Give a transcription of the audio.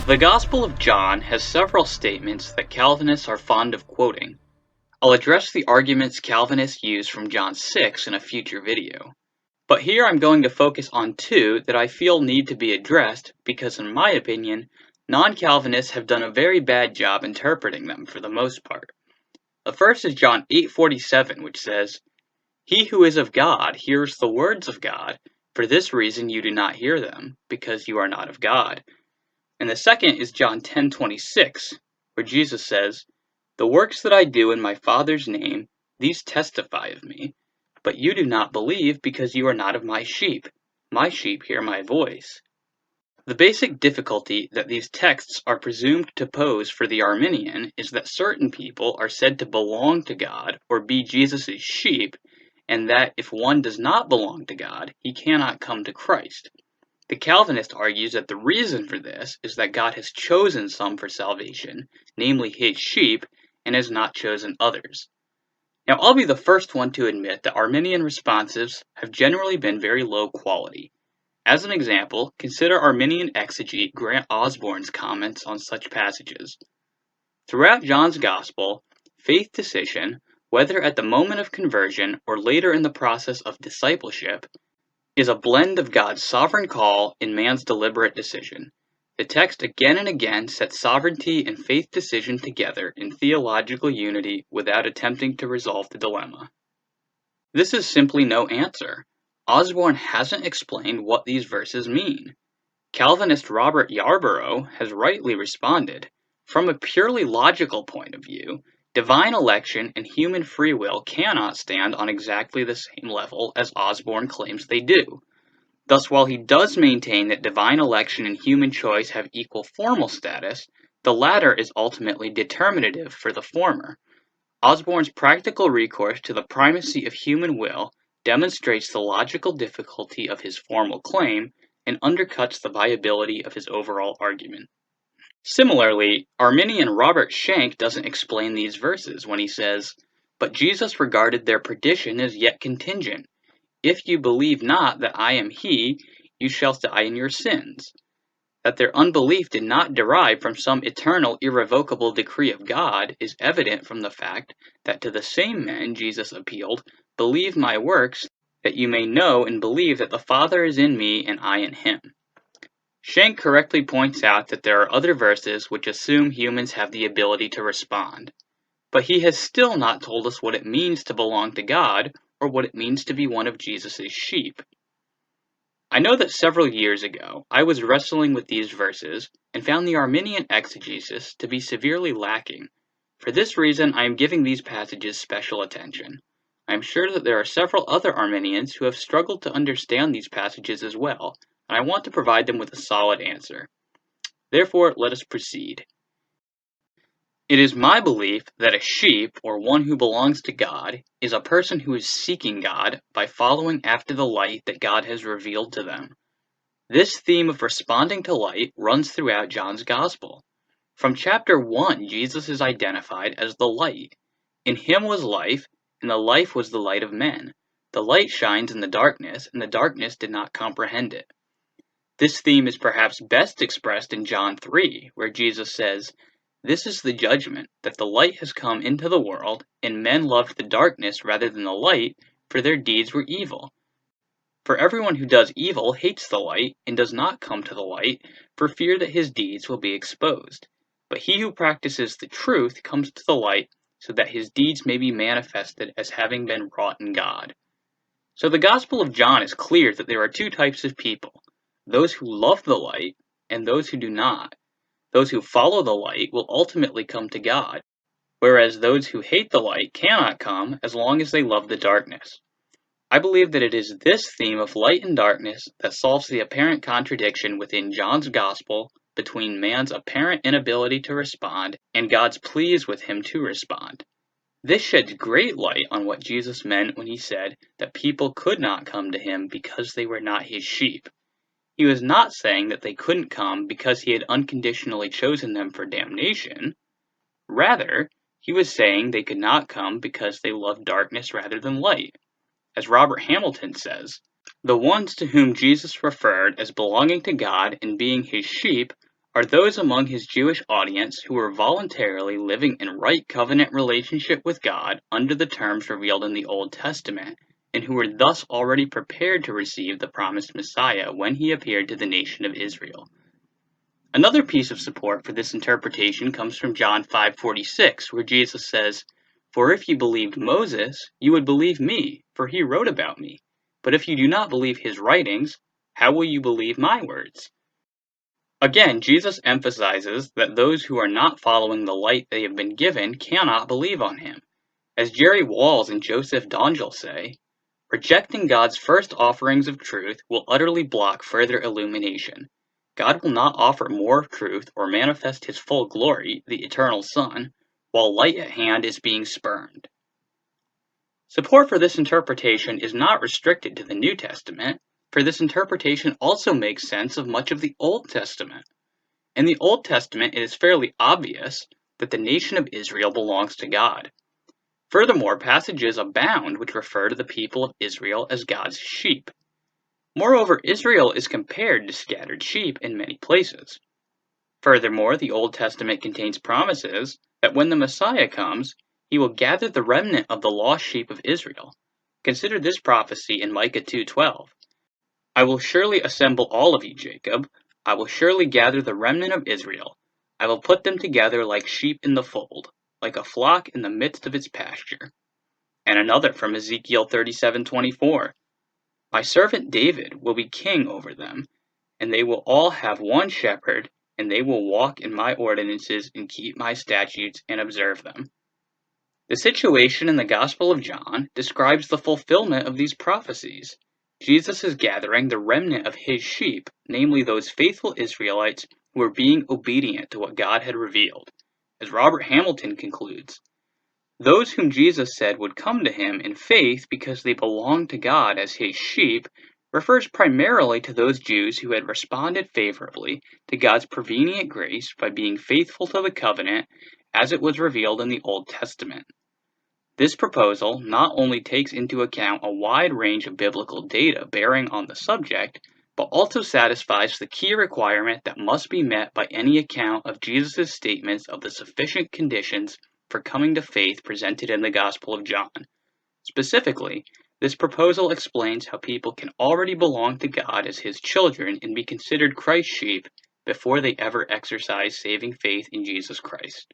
The Gospel of John has several statements that Calvinists are fond of quoting. I'll address the arguments Calvinists use from John 6 in a future video. But here I'm going to focus on two that I feel need to be addressed because, in my opinion, non-Calvinists have done a very bad job interpreting them for the most part. The first is John 8:47, which says, "He who is of God hears the words of God. For this reason you do not hear them, because you are not of God." And the second is John 10:26, where Jesus says, "The works that I do in my Father's name, these testify of me. But you do not believe because you are not of my sheep. My sheep hear my voice." The basic difficulty that these texts are presumed to pose for the Arminian is that certain people are said to belong to God or be Jesus' sheep, and that if one does not belong to God, he cannot come to Christ. The Calvinist argues that the reason for this is that God has chosen some for salvation, namely his sheep, and has not chosen others. Now, I'll be the first one to admit that Arminian responses have generally been very low quality. As an example, consider Arminian exegete Grant Osborne's comments on such passages. Throughout John's Gospel, faith decision, whether at the moment of conversion or later in the process of discipleship, is a blend of God's sovereign call and man's deliberate decision. The text again and again sets sovereignty and faith decision together in theological unity without attempting to resolve the dilemma. This is simply no answer. Osborne hasn't explained what these verses mean. Calvinist Robert Yarborough has rightly responded. From a purely logical point of view, divine election and human free will cannot stand on exactly the same level as Osborne claims they do. Thus, while he does maintain that divine election and human choice have equal formal status, the latter is ultimately determinative for the former. Osborne's practical recourse to the primacy of human will demonstrates the logical difficulty of his formal claim and undercuts the viability of his overall argument. Similarly, Arminian Robert Shank doesn't explain these verses when he says, "But Jesus regarded their perdition as yet contingent. If you believe not that I am he, you shall die in your sins." That their unbelief did not derive from some eternal, irrevocable decree of God is evident from the fact that to the same men Jesus appealed, "Believe my works, that you may know and believe that the Father is in me and I in him." Shank correctly points out that there are other verses which assume humans have the ability to respond. But he has still not told us what it means to belong to God or what it means to be one of Jesus' sheep. I know that several years ago I was wrestling with these verses and found the Arminian exegesis to be severely lacking. For this reason, I am giving these passages special attention. I am sure that there are several other Arminians who have struggled to understand these passages as well, and I want to provide them with a solid answer. Therefore, let us proceed. It is my belief that a sheep, or one who belongs to God, is a person who is seeking God by following after the light that God has revealed to them. This theme of responding to light runs throughout John's Gospel. From chapter 1, Jesus is identified as the light. In him was life, and the life was the light of men. The light shines in the darkness, and the darkness did not comprehend it. This theme is perhaps best expressed in John 3, where Jesus says, "This is the judgment, that the light has come into the world, and men loved the darkness rather than the light, for their deeds were evil. For everyone who does evil hates the light, and does not come to the light, for fear that his deeds will be exposed. But he who practices the truth comes to the light, so that his deeds may be manifested as having been wrought in God." So the Gospel of John is clear that there are two types of people: those who love the light, and those who do not. Those who follow the light will ultimately come to God, whereas those who hate the light cannot come as long as they love the darkness. I believe that it is this theme of light and darkness that solves the apparent contradiction within John's Gospel between man's apparent inability to respond and God's pleas with him to respond. This sheds great light on what Jesus meant when he said that people could not come to him because they were not his sheep. He was not saying that they couldn't come because he had unconditionally chosen them for damnation. Rather, he was saying they could not come because they loved darkness rather than light. As Robert Hamilton says, "The ones to whom Jesus referred as belonging to God and being his sheep are those among his Jewish audience who were voluntarily living in right covenant relationship with God under the terms revealed in the Old Testament, and who were thus already prepared to receive the promised Messiah when he appeared to the nation of Israel. Another piece of support for this interpretation comes from John 5:46, where Jesus says, "For if you believed Moses, you would believe me, for he wrote about me. But if you do not believe his writings, how will you believe my words?" Again, Jesus emphasizes that those who are not following the light they have been given cannot believe on him. As Jerry Walls and Joseph Dongell say, rejecting God's first offerings of truth will utterly block further illumination. God will not offer more truth or manifest his full glory, the eternal Son, while light at hand is being spurned. Support for this interpretation is not restricted to the New Testament, for this interpretation also makes sense of much of the Old Testament. In the Old Testament, it is fairly obvious that the nation of Israel belongs to God. Furthermore, passages abound which refer to the people of Israel as God's sheep. Moreover, Israel is compared to scattered sheep in many places. Furthermore, the Old Testament contains promises that when the Messiah comes, he will gather the remnant of the lost sheep of Israel. Consider this prophecy in Micah 2:12. "I will surely assemble all of you, Jacob. I will surely gather the remnant of Israel. I will put them together like sheep in the fold, like a flock in the midst of its pasture." And another from Ezekiel 37:24. "My servant David will be king over them, and they will all have one shepherd, and they will walk in my ordinances and keep my statutes and observe them." The situation in the Gospel of John describes the fulfillment of these prophecies. Jesus is gathering the remnant of his sheep, namely those faithful Israelites who were being obedient to what God had revealed. As Robert Hamilton concludes, those whom Jesus said would come to him in faith because they belonged to God as his sheep refers primarily to those Jews who had responded favorably to God's prevenient grace by being faithful to the covenant as it was revealed in the Old Testament. This proposal not only takes into account a wide range of biblical data bearing on the subject, but also satisfies the key requirement that must be met by any account of Jesus' statements of the sufficient conditions for coming to faith presented in the Gospel of John. Specifically, this proposal explains how people can already belong to God as his children and be considered Christ's sheep before they ever exercise saving faith in Jesus Christ.